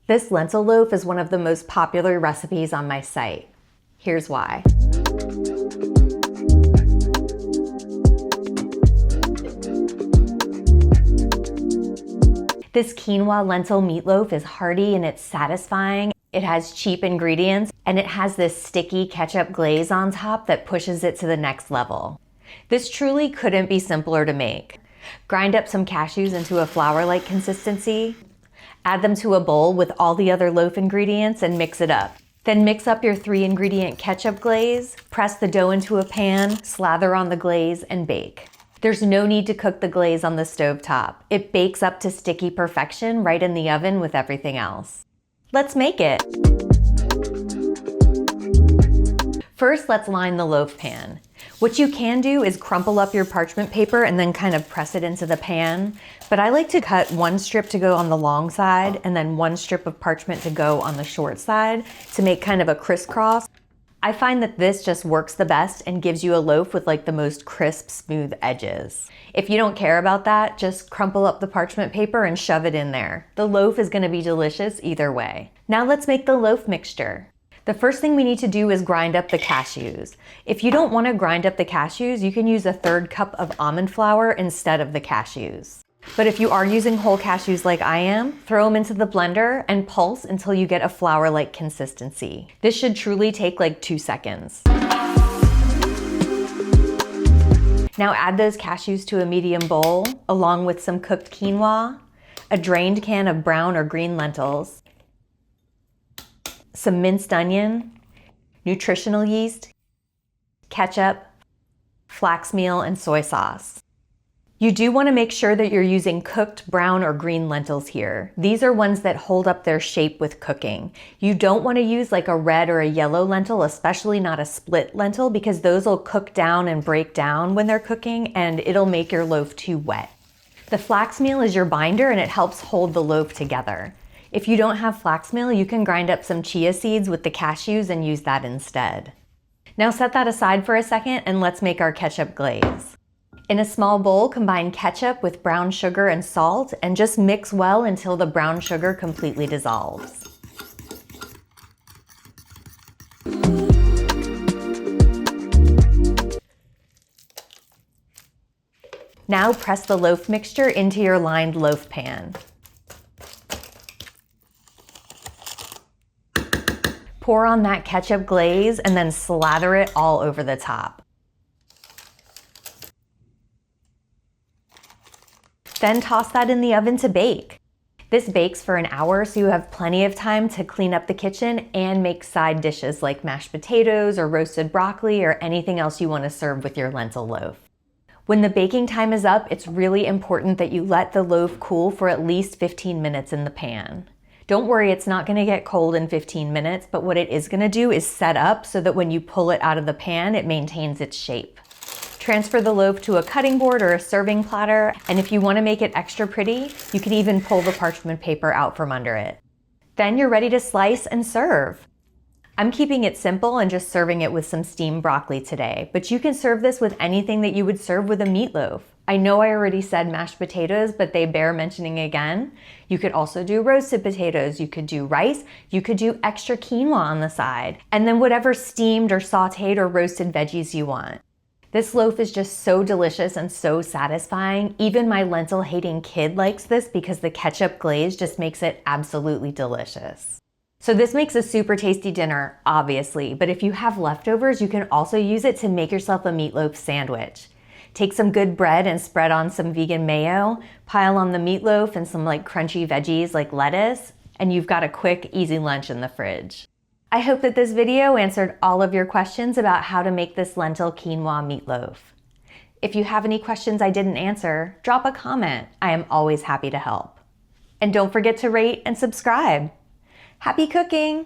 This lentil loaf is one of the most popular recipes on my site. Here's why. This quinoa lentil meatloaf is hearty and it's satisfying. It has cheap ingredients and it has this sticky ketchup glaze on top that pushes it to the next level. This truly couldn't be simpler to make. Grind up some cashews into a flour-like consistency. Add them to a bowl with all the other loaf ingredients and mix it up. Then mix up your 3-ingredient ketchup glaze, press the dough into a pan, slather on the glaze, and bake. There's no need to cook the glaze on the stove top. It bakes up to sticky perfection right in the oven with everything else. Let's make it. First, let's line the loaf pan. What you can do is crumple up your parchment paper and then kind of press it into the pan. But I like to cut one strip to go on the long side and then one strip of parchment to go on the short side to make kind of a crisscross. I find that this just works the best and gives you a loaf with like the most crisp, smooth edges. If you don't care about that, just crumple up the parchment paper and shove it in there. The loaf is gonna be delicious either way. Now let's make the loaf mixture. The first thing we need to do is grind up the cashews. If you don't wanna grind up the cashews, you can use 1/3 cup of almond flour instead of the cashews. But if you are using whole cashews like I am, throw them into the blender and pulse until you get a flour-like consistency. This should truly take like 2 seconds. Now add those cashews to a medium bowl, along with some cooked quinoa, a drained can of brown or green lentils, some minced onion, nutritional yeast, ketchup, flax meal, and soy sauce. You do want to make sure that you're using cooked brown or green lentils here. These are ones that hold up their shape with cooking. You don't want to use like a red or a yellow lentil, especially not a split lentil, because those will cook down and break down when they're cooking and it'll make your loaf too wet. The flax meal is your binder and it helps hold the loaf together. If you don't have flax meal, you can grind up some chia seeds with the cashews and use that instead. Now set that aside for a second and let's make our ketchup glaze. In a small bowl, combine ketchup with brown sugar and salt and just mix well until the brown sugar completely dissolves. Now press the loaf mixture into your lined loaf pan. Pour on that ketchup glaze and then slather it all over the top. Then toss that in the oven to bake. This bakes for an hour, so you have plenty of time to clean up the kitchen and make side dishes like mashed potatoes or roasted broccoli or anything else you want to serve with your lentil loaf. When the baking time is up, it's really important that you let the loaf cool for at least 15 minutes in the pan. Don't worry, it's not going to get cold in 15 minutes, but what it is going to do is set up so that when you pull it out of the pan, it maintains its shape. Transfer the loaf to a cutting board or a serving platter, and if you want to make it extra pretty, you can even pull the parchment paper out from under it. Then you're ready to slice and serve. I'm keeping it simple and just serving it with some steamed broccoli today, but you can serve this with anything that you would serve with a meatloaf. I know I already said mashed potatoes, but they bear mentioning again. You could also do roasted potatoes, you could do rice, you could do extra quinoa on the side, and then whatever steamed or sauteed or roasted veggies you want. This loaf is just so delicious and so satisfying. Even my lentil-hating kid likes this because the ketchup glaze just makes it absolutely delicious. So this makes a super tasty dinner, obviously, but if you have leftovers, you can also use it to make yourself a meatloaf sandwich. Take some good bread and spread on some vegan mayo, pile on the meatloaf and some like crunchy veggies like lettuce, and you've got a quick, easy lunch in the fridge. I hope that this video answered all of your questions about how to make this lentil quinoa meatloaf. If you have any questions I didn't answer, drop a comment. I am always happy to help. And don't forget to rate and subscribe. Happy cooking!